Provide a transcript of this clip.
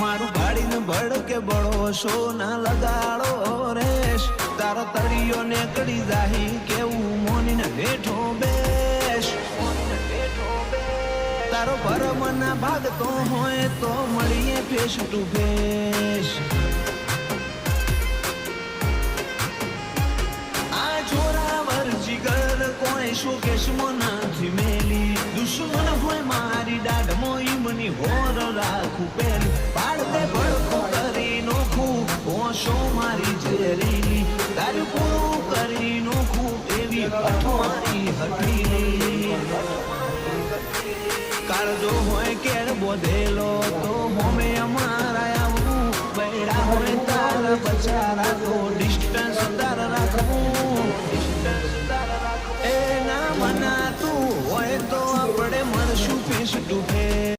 મારું ગાડીને ભડકે બળો શો ના લગાડો રેશ તારો તળિયો ને કડી જાહી કેવું મોનીને બેઠો બેશ તારો ભરમ ના ભાગતો હોય તો મળીએ ફેસ ટુ ફેસ આ જોરાવર જીગર કોઈ શોકેશમાં નથી મેલી દુશ્મન હોય મારી દાઢ મોઈ મની હોર રાખું પેલી પાડ દે ભડકો કરી નોખું ઓશો મારી ઝેરીલી તારું પૂરું કરી નોખું એવી મારી હઠીલી કાળજો હોય કેળ બોધેલો તો હોમે અમારા આવું બૈરા હોય તારા બચારા તો ડિસ્ટ